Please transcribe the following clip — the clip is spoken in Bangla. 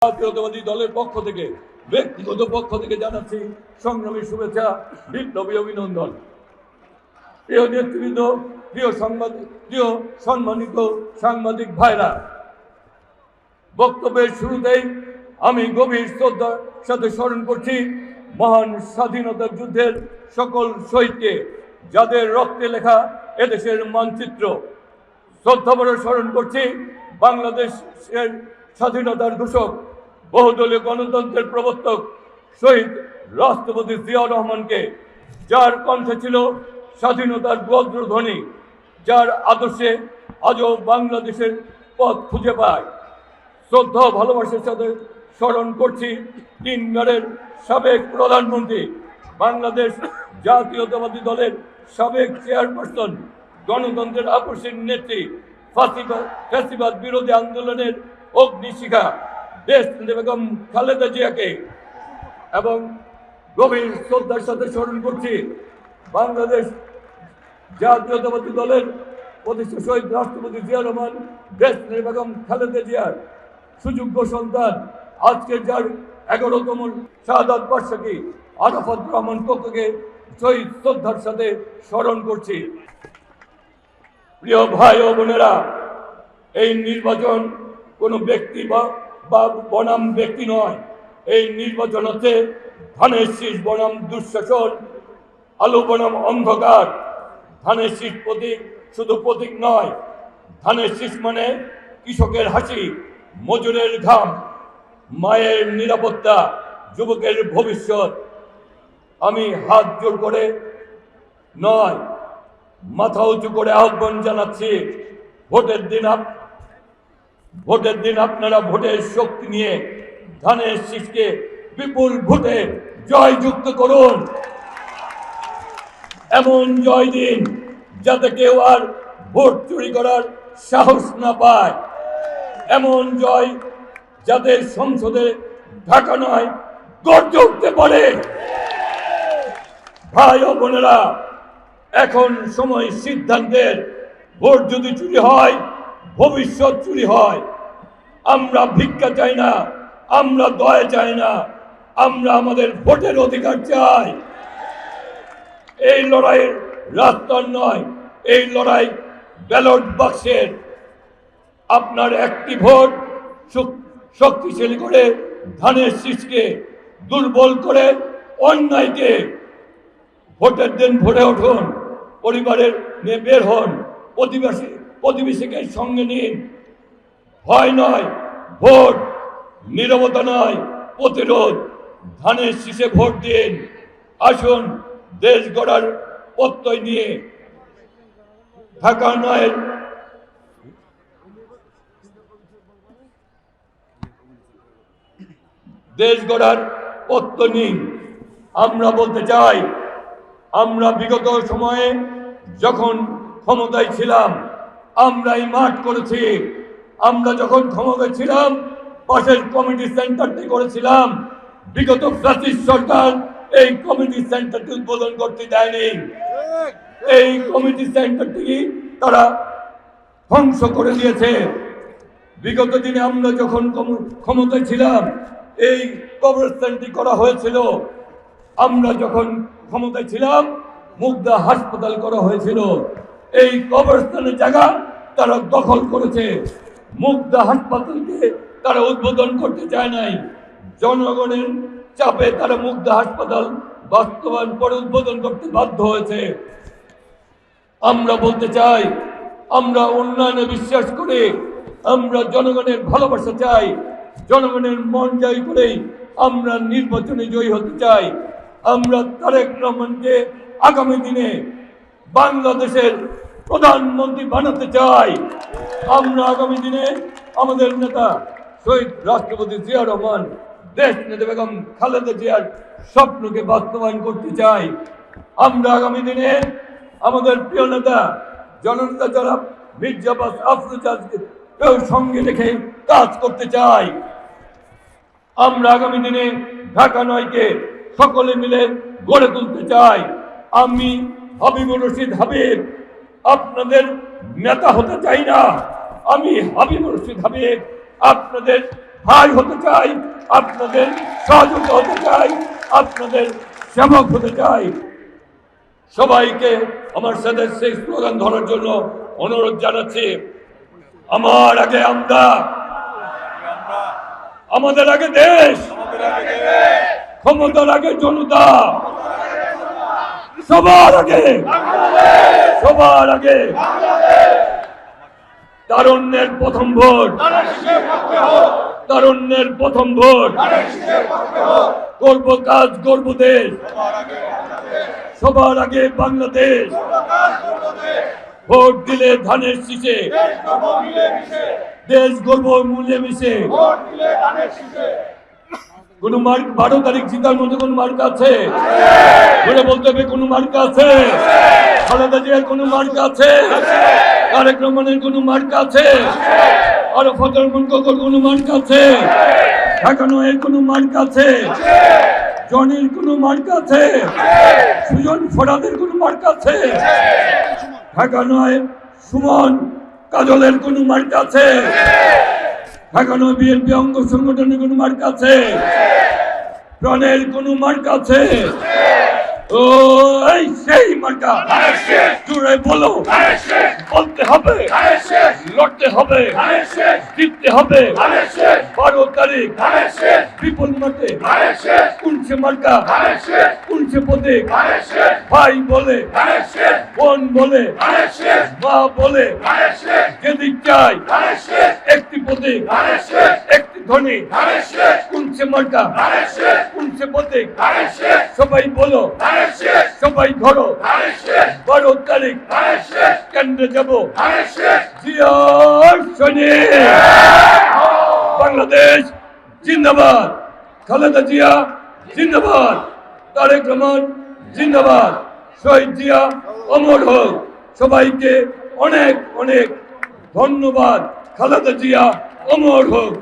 জাতীয়তাবাদী দলের পক্ষ থেকে ব্যক্তিগত পক্ষ থেকে জানাচ্ছি সংগ্রামী শুভেচ্ছা, বিপ্লবী অভিনন্দন। প্রিয় নেতৃবৃন্দ, প্রিয় সম্মানিত সাংবাদিক ভাইরা, বক্তব্যের শুরুতেই আমি গভীর শ্রদ্ধার সাথে স্মরণ করছি মহান স্বাধীনতা যুদ্ধের সকল শহীদকে, যাদের রক্তে লেখা এদেশের মানচিত্র। শ্রদ্ধাভরে স্মরণ করছি বাংলাদেশের স্বাধীনতার ঘোষক, বহুদলীয় গণতন্ত্রের প্রবর্তক শহীদ রাষ্ট্রপতি জিয়াউর রহমানকে, যার কণ্ঠে ছিল স্বাধীনতার বজ্রধ্বনি, যার আদর্শে আজও বাংলাদেশের পথ খুঁজে পায়। শ্রদ্ধা ভালোবাসার সাথে স্মরণ করছি তিনবারের সাবেক প্রধানমন্ত্রী, বাংলাদেশ জাতীয়তাবাদী দলের সাবেক চেয়ারপারসন, গণতন্ত্রের আপসীর নেত্রী, ফ্যাসিবাদ বিরোধী আন্দোলনের অগ্নিশিখা দেশনেত্রী বেগম খালেদা জিয়াকে, এবং গভীর শ্রদ্ধার সাথে স্মরণ করছি বাংলাদেশ জাতীয়তাবাদী দলের প্রতিষ্ঠা শহীদ রাষ্ট্রপতি জিয়া রহমান, দেশনেত্রী বেগম খালেদা জিয়ার সুযোগ্য সন্তান, আজকের যার 11তম শাহাদাত বার্ষিকী আরাফাত রহমান কক্ককে শহীদ শ্রদ্ধার সাথে স্মরণ করছি। প্রিয় ভাই ও বোনেরা, এই নির্বাচন কোনো ব্যক্তি বা বনাম ব্যক্তি নয়। এই নির্বাচন হচ্ছে ধানের শীষ বনাম দুঃশাসন, আলো বনাম অন্ধকার। ধানের শীষ প্রতীক শুধু প্রতীক নয়, ধানের শীষ মানে কৃষকের হাসি, মজুরের ঘাম, মায়ের নিরাপত্তা, যুবকের ভবিষ্যৎ। আমি হাত জোর করে নয়, মাথা উঁচু করে আহ্বান জানাচ্ছি, ভোটের দিন আপনারা ভোটের শক্তি নিয়ে ধানের শীষকে বিপুল ভোটে জয়যুক্ত করুন। এমন জয় দিন যাতে কেউ আর ভোট চুরি করার সাহস না পায়, এমন জয় যাতে সংসদে ঢাকা নয় গর্জে উঠতে পারে। ভাই ও বোনেরা, এখন সময় সিদ্ধান্তের। ভোট যদি চুরি হয়, ভবিষ্যৎ চুরি হয়। আমরা ভিক্ষা চাই না, আমরা দয়া চাই না, আমরা আমাদের ভোটের অধিকার চাই। এই লড়াইয়ের রাস্তার নয়, এই লড়াই ব্যালট বাক্সের। আপনার একটি ভোট শক্তিশালী করে ধানের শীষকে, দুর্বল করে অন্যায়কে। ভোটের দিন ভোরে উঠুন, পরিবারের নিয়ে বের হন, প্রতিবেশীকে সঙ্গে নিন। ভয় নয় ভোট, নীরবতা নয় প্রতিরোধ। ধানের শীষে ভোট দিন। আসুন দেশ গড়ার প্রত্যয় নিয়ে ঢাকা নয় দেশ গড়ার প্রত্যয় নিন। আমরা বলতে চাই, আমরা বিগত সময়ে যখন ক্ষমতায় ছিলাম আমরাই মাঠ করেছি। আমরা যখন ক্ষমতায় ছিলাম পাশের কমিটি সেন্টারটি করেছিলাম। বিগত ফ্যাসিস্ট সরকার এই কমিটি সেন্টারটি উদ্বোধন করতে দেয়নি। এই কমিটি সেন্টারটি তারা ধ্বংস করে দিয়েছে। বিগত দিনে আমরা যখন ক্ষমতায় ছিলাম এই কবরস্থানটি করা হয়েছিল। আমরা যখন ক্ষমতায় ছিলাম মুগদা হাসপাতাল করা হয়েছিল। এই কবরস্থানের জায়গা তারা দখল করেছে। মুগদা হাসপাতালকে তারা উদ্বোধন করতে চায় নাই। জনগণের চাপে তারা মুগদা হাসপাতাল বাস্তবায়ন করে উদ্বোধন করতে বাধ্য হয়েছে। আমরা বলতে চাই, আমরা উন্নয়নে বিশ্বাস করি, আমরা জনগণের ভালোবাসা চাই, জনগণের মন জয় করেই আমরা নির্বাচনে জয়ী হতে চাই। আমরা তারেক রহমানকে আগামী দিনে বাংলাদেশের প্রধানমন্ত্রী বানাতে চাই। আমরা আগামী দিনে আমাদের নেতা শহীদ রাষ্ট্রপতি জিয়া রহমান, দেশনেত্রী বেগম খালেদা জিয়ার স্বপ্নকে বাস্তবায়ন করতে চাই। আমরা আগামী দিনে আমাদের প্রিয় নেতা জননেতা যারা মির্জা আফরোজাকে সঙ্গে রেখে কাজ করতে চাই। আমরা আগামী দিনে ঢাকা নয়কে সকলে মিলে গড়ে তুলতে চাই। আমি হাবিবুর রশিদ হাবিব আপনাদের নেতা হতে চাই না, আমি হাবিবুর রশিদ হাবিব আপনাদের ভাই হতে চাই, আপনাদের সহযোগিতা হতে চাই, আপনাদের সেবক হতে চাই। সবাইকে আমার সাথে সেই স্লোগান ধরার জন্য অনুরোধ জানাচ্ছি। আমার আগে আমরা, আমাদের আগে দেশ, ক্ষমতার আগে জনতা, সবার আগে, সবার আগে তারুণ্যের প্রথম ভোট, তারুণ্যের প্রথম ভোট, করব কাজ করব দেশ, সবার আগে বাংলাদেশ। ভোট দিলে ধানের শীষে, দেশ গর্ব মূল্যে মিশে। কোন মার্ক 12 তারিখ জিতার মধ্যে কোন মার্ক আছে? বলে বলতে হবে কোন মার্ক আছে? খালেদা জিয়ার কোন মার্ক আছে? তারেক রহমানের কোন মার্ক আছে? আরাফাত রহমান কোকর কোন মার্ক আছে? ঢাকানো এর কোন মার্ক আছে? জনির কোন মার্ক আছে? সুজন ফরাদের কোন মার্ক আছে? ঢাকা নয় সুমন কাজলের কোন মার্ক আছে? ঢাকা নয় বিএনপি অঙ্গ সংগঠনের কোন মার্ক আছে? প্রাণের কোন মার্ক আছে? ও এই সেই মার্কা, জুড়ে বলো, বলতে হবে, লড়তে হবে, জিততে হবে। 12 তারিখ বিপুল মতে কুলছে মার্কা, কুলছে প্রতীক। ভাই বলে, বোন বলে, মা বলে, যেদিক চাই একটি প্রতীক, একটি ধ্বনি, কুলছে মার্কা, কুলছে প্রতীক। সবাই বলো, সবাই ধরো, 12 তারিখ কেন্দ্রে যাবো। জিয়ার সৈনিক, বাংলাদেশ জিন্দাবাদ, খালেদা জিয়া জিন্দাবাদ, তারেক রহমান জিন্দাবাদ, শহীদ জিয়া অমর হোক। সবাইকে অনেক অনেক ধন্যবাদ। খালেদা জিয়া অমর হোক।